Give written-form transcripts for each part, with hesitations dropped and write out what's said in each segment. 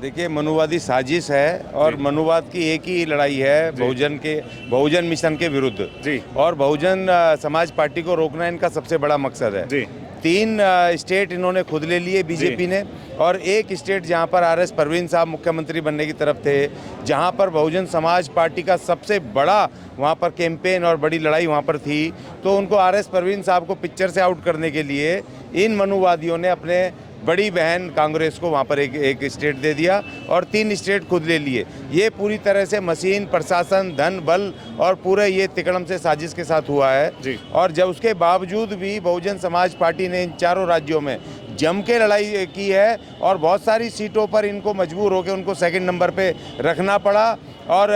देखिए, मनुवादी साजिश है और मनुवाद की एक ही लड़ाई है बहुजन मिशन के विरुद्ध जी। और बहुजन समाज पार्टी को रोकना इनका सबसे बड़ा मकसद है। जी। 3 स्टेट इन्होंने खुद ले लिए बीजेपी ने, और एक स्टेट जहां पर आरएस परवीन साहब मुख्यमंत्री बनने की तरफ थे, जहां पर बहुजन समाज पार्टी का सबसे बड़ा वहां पर कैंपेन और बड़ी लड़ाई वहां पर थी, तो उनको आरएस परवीन साहब को पिक्चर से आउट करने के लिए इन मनुवादियों ने अपने बड़ी बहन कांग्रेस को वहाँ पर एक स्टेट दे दिया और 3 स्टेट खुद ले लिए। ये पूरी तरह से मशीन, प्रशासन, धन, बल और पूरे ये तिकड़म से साजिश के साथ हुआ है जी। और जब उसके बावजूद भी बहुजन समाज पार्टी ने इन चारों राज्यों में जम के लड़ाई की है और बहुत सारी सीटों पर इनको मजबूर होकर उनको सेकंड नंबर पे रखना पड़ा और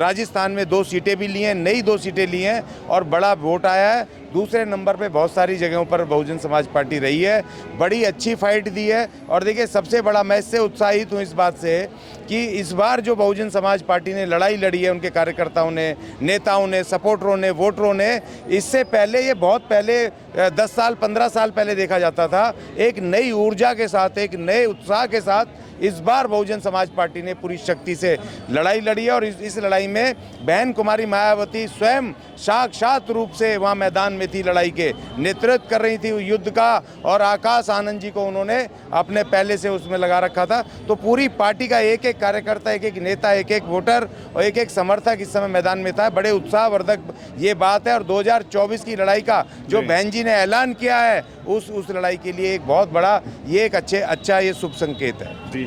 राजस्थान में 2 सीटें भी ली हैं, नई 2 सीटें ली हैं और बड़ा वोट आया है। दूसरे नंबर पे बहुत सारी जगहों पर बहुजन समाज पार्टी रही है, बड़ी अच्छी फाइट दी है। और देखिए, सबसे बड़ा मैं इससे उत्साहित हूँ इस बात से कि इस बार जो बहुजन समाज पार्टी ने लड़ाई लड़ी है, उनके कार्यकर्ताओं ने, नेताओं ने, सपोर्टरों ने, वोटरों ने, इससे पहले ये बहुत पहले 10 साल 15 साल पहले देखा जाता था, एक नई ऊर्जा के साथ, एक नए उत्साह के साथ इस बार बहुजन समाज पार्टी ने पूरी शक्ति से लड़ाई लड़ी है और इस लड़ाई में बहन कुमारी मायावती स्वयं साक्षात रूप से वहाँ मैदान में थी, लड़ाई के नेतृत्व कर रही थी युद्ध का, और आकाश आनंद जी को उन्होंने अपने पहले से उसमें लगा रखा था। तो पूरी पार्टी का एक एक कार्यकर्ता, एक एक नेता, एक एक वोटर और एक एक समर्थक इस समय मैदान में था। बड़े उत्साहवर्धक ये बात है और 2024 की लड़ाई का जो बहन जी ने ऐलान किया है, उस लड़ाई के लिए एक बहुत बड़ा ये एक अच्छा ये शुभ संकेत है। जी।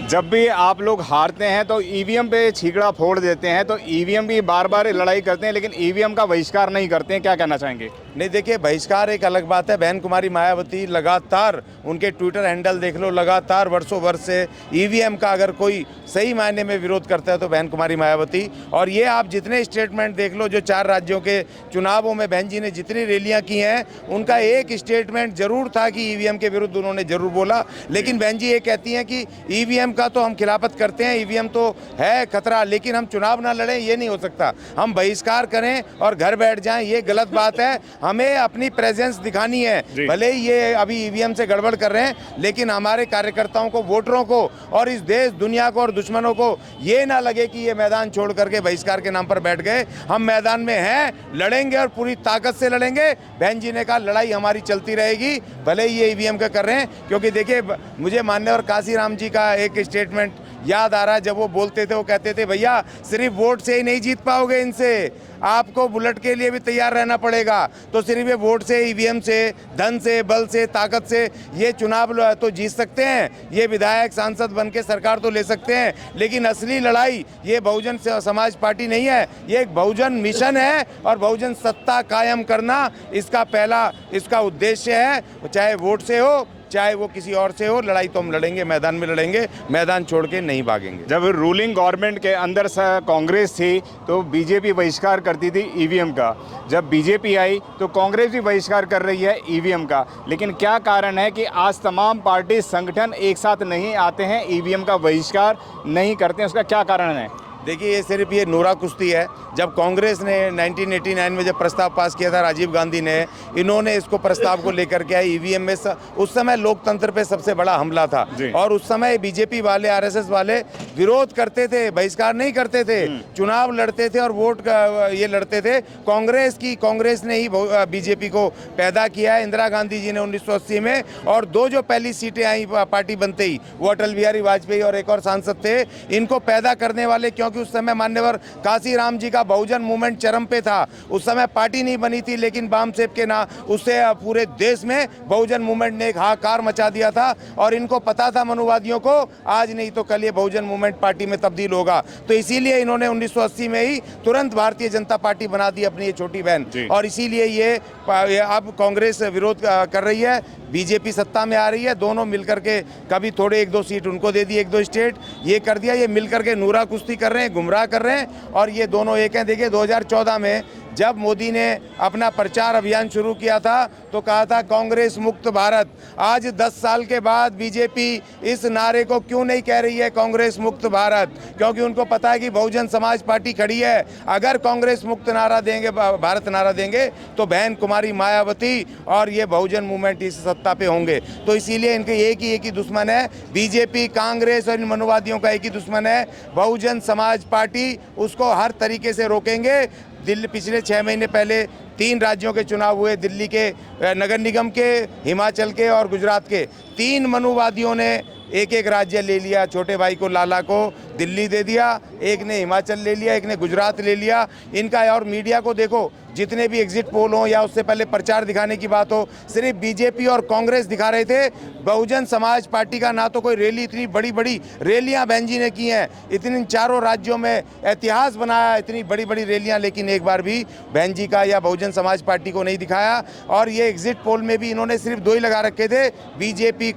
जब भी आप लोग हारते हैं तो ईवीएम पे छींकड़ा फोड़ देते हैं, तो ईवीएम भी बार बार लड़ाई करते हैं लेकिन ईवीएम का बहिष्कार नहीं करते हैं, क्या कहना चाहेंगे? नहीं, देखिए, बहिष्कार एक अलग बात है। बहन कुमारी मायावती लगातार, उनके ट्विटर हैंडल देख लो, लगातार वर्षों वर्ष से ईवीएम का अगर कोई सही मायने में विरोध करता है तो बहन कुमारी मायावती। और ये आप जितने स्टेटमेंट देख लो, जो 4 राज्यों के चुनावों में बहन जी ने जितनी रैलियां की हैं, उनका एक स्टेटमेंट जरूर था कि ईवीएम के विरुद्ध उन्होंने जरूर बोला। लेकिन बहन जी ये कहती हैं कि ईवीएम का तो हम खिलाफत करते हैं, ईवीएम तो है खतरा, लेकिन हम चुनाव ना लड़ें, ये नहीं हो सकता। हम बहिष्कार करें और घर बैठ जाएं, ये गलत बात है। हमें अपनी प्रेजेंस दिखानी है। भले ही ये अभी ईवीएम से गड़बड़ कर रहे हैं, लेकिन हमारे कार्यकर्ताओं को, वोटरों को और इस देश दुनिया को और दुश्मनों को ये ना लगे कि ये मैदान छोड़ करके बहिष्कार के नाम पर बैठ गए। हम मैदान में हैं, लड़ेंगे और पूरी ताकत से लड़ेंगे। बहन जी ने कहा लड़ाई हमारी चलती रहेगी, भले ही ये ईवीएम का कर रहे हैं। क्योंकि देखिए, मुझे माननीय काशीराम जी का एक स्टेटमेंट याद आ रहा है, जब वो बोलते थे, वो कहते थे, भैया सिर्फ वोट से ही नहीं जीत पाओगे इनसे, आपको बुलेट के लिए भी तैयार रहना पड़ेगा। तो सिर्फ ये वोट से, ईवीएम से, धन से, बल से, ताकत से ये चुनाव तो जीत सकते हैं, ये विधायक सांसद बन के सरकार तो ले सकते हैं, लेकिन असली लड़ाई ये बहुजन समाज पार्टी नहीं है, ये एक बहुजन मिशन है और बहुजन सत्ता कायम करना इसका उद्देश्य है। चाहे वोट से हो, चाहे वो किसी और से हो, लड़ाई तो हम लड़ेंगे, मैदान में लड़ेंगे, मैदान छोड़ के नहीं भागेंगे। जब रूलिंग गवर्नमेंट के अंदर कांग्रेस थी तो बीजेपी बहिष्कार करती थी ईवीएम का, जब बीजेपी आई तो कांग्रेस भी बहिष्कार कर रही है ईवीएम का। लेकिन क्या कारण है कि आज तमाम पार्टी संगठन एक साथ नहीं आते हैं, ईवीएम का बहिष्कार नहीं करते हैं, उसका क्या कारण है? देखिए, ये सिर्फ ये नूरा कुश्ती है। जब कांग्रेस ने 1989 में जब प्रस्ताव पास किया था राजीव गांधी ने, इन्होंने इसको प्रस्ताव को लेकर के आए ईवीएम में। उस समय लोकतंत्र पे सबसे बड़ा हमला था और उस समय बीजेपी वाले, आरएसएस वाले विरोध करते थे, बहिष्कार नहीं करते थे, चुनाव लड़ते थे और वोट ये लड़ते थे। कांग्रेस ने ही बीजेपी को पैदा किया है, इंदिरा गांधी जी ने 1980 में। और 2 जो पहली सीटें आई पार्टी बनते ही, वो अटल बिहारी वाजपेयी और एक और सांसद थे। इनको पैदा करने वाले, क्योंकि उस समय मान्यवर काशीराम जी का बहुजन मूवमेंट चरम पे था। उस समय पार्टी नहीं बनी थी, लेकिन बाम सेब के ना उससे पूरे देश में बहुजन मूवमेंट ने एक हाहाकार मचा दिया था और इनको पता था मनुवादियों को, आज नहीं तो कल ये बहुजन मूवमेंट पार्टी में तब्दील होगा। तो इसीलिए इन्होंने 1980 में ही तुरंत भारतीय जनता पार्टी बना दी, अपनी ये छोटी बहन। और इसीलिए ये अब कांग्रेस विरोध कर रही है, बीजेपी सत्ता में आ रही है। दोनों मिलकर के कभी थोड़े 1-2 सीट उनको दे दी, 1-2 स्टेट ये कर दिया। ये मिलकर के नूरा कुश्ती कर रहे हैं, गुमराह कर रहे हैं और ये दोनों एक हैं। देखिए, 2014 में जब मोदी ने अपना प्रचार अभियान शुरू किया था तो कहा था कांग्रेस मुक्त भारत। आज 10 साल के बाद बीजेपी इस नारे को क्यों नहीं कह रही है कांग्रेस मुक्त भारत? क्योंकि उनको पता है कि बहुजन समाज पार्टी खड़ी है। अगर कांग्रेस मुक्त नारा देंगे, भारत नारा देंगे, तो बहन कुमारी मायावती और ये बहुजन मूवमेंट इस सत्ता पे होंगे। तो इसीलिए इनके एक ही दुश्मन है, बीजेपी, कांग्रेस और इन मनुवादियों का एक ही दुश्मन है, बहुजन समाज पार्टी। उसको हर तरीके से रोकेंगे। दिल्ली पिछले 6 महीने पहले 3 राज्यों के चुनाव हुए, दिल्ली के नगर निगम के, हिमाचल के और गुजरात के। 3 मनुवादियों ने एक राज्य ले लिया। छोटे भाई को, लाला को दिल्ली दे दिया, एक ने हिमाचल ले लिया, एक ने गुजरात ले लिया। इनका और मीडिया को देखो, जितने भी एग्जिट पोल हों या उससे पहले प्रचार दिखाने की बात हो, सिर्फ बीजेपी और कांग्रेस दिखा रहे थे। बहुजन समाज पार्टी का ना तो कोई रैली, इतनी बड़ी बड़ी रैलियां बहन जी ने की हैं, इतनी चारों राज्यों में इतिहास बनाया, इतनी बड़ी बड़ी रैलियां, लेकिन एक बार भी बहन जी का या बहुजन समाज पार्टी को नहीं दिखाया। और ये एग्जिट पोल में भी इन्होंने सिर्फ 2 ही लगा रखे थे, बीजेपी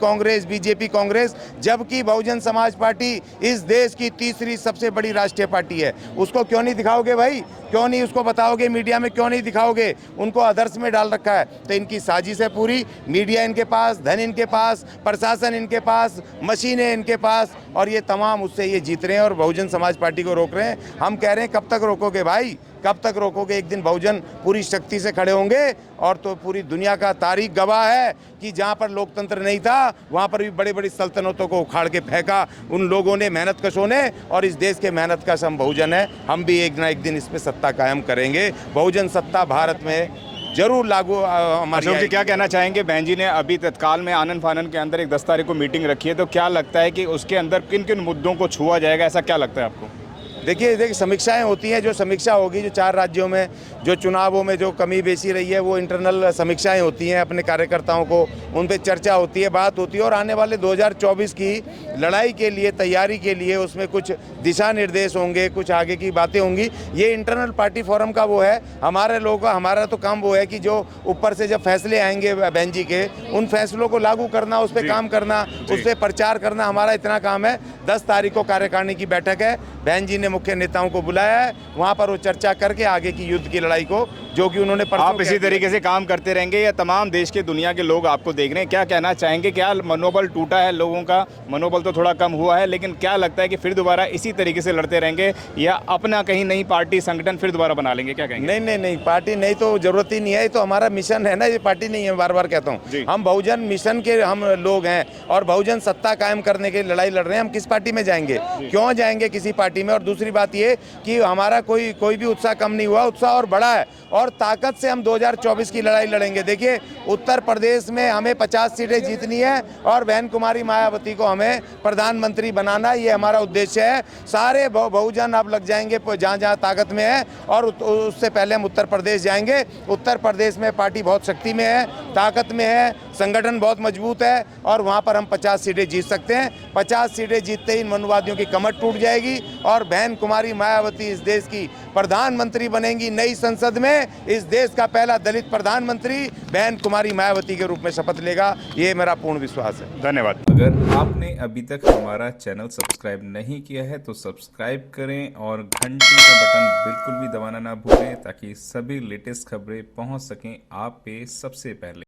कांग्रेस, जबकि बहुजन समाज पार्टी इस देश की तीसरी सबसे बड़ी राष्ट्रीय पार्टी है। उसको क्यों नहीं दिखाओगे भाई? क्यों नहीं उसको बताओगे मीडिया में? क्यों नहीं दिखाओगे? उनको आदर्श में डाल रखा है। तो इनकी साजिश है पूरी। मीडिया इनके पास, धन इनके पास, प्रशासन इनके पास, मशीनें इनके पास, और ये तमाम उससे ये जीत रहे हैं और बहुजन समाज पार्टी को रोक रहे हैं। हम कह रहे हैं कब तक रोकोगे भाई, कब तक रोकोगे? एक दिन बहुजन पूरी शक्ति से खड़े होंगे। और तो पूरी दुनिया का तारीख गवाह है कि जहाँ पर लोकतंत्र नहीं था, वहाँ पर भी बड़ी बड़ी सल्तनतों को उखाड़ के फेंका उन लोगों ने, मेहनत कशों ने। और इस देश के मेहनत कश हम बहुजन है, हम भी एक ना एक दिन इस पे सत्ता कायम करेंगे। बहुजन सत्ता भारत में जरूर लागू हमारी। अशोक जी, क्या कहना चाहेंगे? बहन जी ने अभी तत्काल में आनंद फानन के अंदर एक 10 तारीख को मीटिंग रखी है, तो क्या लगता है कि उसके अंदर किन किन मुद्दों को छुआ जाएगा, ऐसा क्या लगता है आपको? देखिए समीक्षाएं होती हैं। जो समीक्षा होगी, जो 4 राज्यों में जो चुनावों में जो कमी बेसी रही है, वो इंटरनल समीक्षाएं होती हैं। अपने कार्यकर्ताओं को उन पे चर्चा होती है, बात होती है। और आने वाले 2024 की लड़ाई के लिए, तैयारी के लिए उसमें कुछ दिशा निर्देश होंगे, कुछ आगे की बातें होंगी। ये इंटरनल पार्टी फोरम का वो है। हमारे लोगों का, हमारा तो काम वो है कि जो ऊपर से जब फैसले आएंगे बहन जी के, उन फैसलों को लागू करना, उस पर काम करना, उस पर प्रचार करना, हमारा इतना काम है। 10 तारीख को कार्यकारिणी की बैठक है, बहन जी ने मुख्य नेताओं को बुलाया है, वहां पर वो चर्चा करके आगे की युद्ध की लड़ाई को, जो कि उन्होंने आप इसी तरीके से काम करते रहेंगे या तमाम देश के, दुनिया के लोग आपको देख रहे हैं, क्या कहना चाहेंगे? क्या मनोबल टूटा है लोगों का? मनोबल तो थोड़ा कम हुआ है, लेकिन क्या लगता है कि फिर दोबारा इसी तरीके से लड़ते रहेंगे या अपना कहीं नई पार्टी संगठन फिर दोबारा बना लेंगे? क्या कहेंगे? नहीं, पार्टी नहीं तो जरूरत ही नहीं है। तो हमारा मिशन है ना, ये पार्टी नहीं है। बार बार कहता हूँ, हम बहुजन मिशन के हम लोग हैं और बहुजन सत्ता कायम करने की लड़ाई लड़ रहे हैं। हम किस पार्टी में जाएंगे? क्यों जाएंगे किसी पार्टी में? और दूसरी बात ये कि हमारा कोई भी उत्साह कम नहीं हुआ, उत्साह और बढ़ा है। और ताकत से हम 2024 की लड़ाई लड़ेंगे। देखिए, उत्तर प्रदेश में हमें 50 सीटें जीतनी है और बहन कुमारी मायावती को हमें प्रधानमंत्री बनाना, ये हमारा उद्देश्य है। सारे बहुजन अब लग जाएंगे जहाँ जहाँ ताकत में है। और उससे पहले हम उत्तर प्रदेश जाएंगे। उत्तर प्रदेश में पार्टी बहुत शक्ति में है, ताकत में है, संगठन बहुत मजबूत है और वहाँ पर हम 50 सीटें जीत सकते हैं। 50 सीटें जीतते ही इन मनुवादियों की कमर टूट जाएगी और बहन कुमारी मायावती इस देश की प्रधानमंत्री बनेंगी। नई संसद में इस देश का पहला दलित प्रधानमंत्री बहन कुमारी मायावती के रूप में शपथ लेगा, ये मेरा पूर्ण विश्वास है। धन्यवाद। अगर आपने अभी तक हमारा चैनल सब्सक्राइब नहीं किया है तो सब्सक्राइब करें और घंटी का बटन बिल्कुल भी दबाना ना भूलें, ताकि सभी लेटेस्ट खबरें पहुंच सकें आप पे सबसे पहले।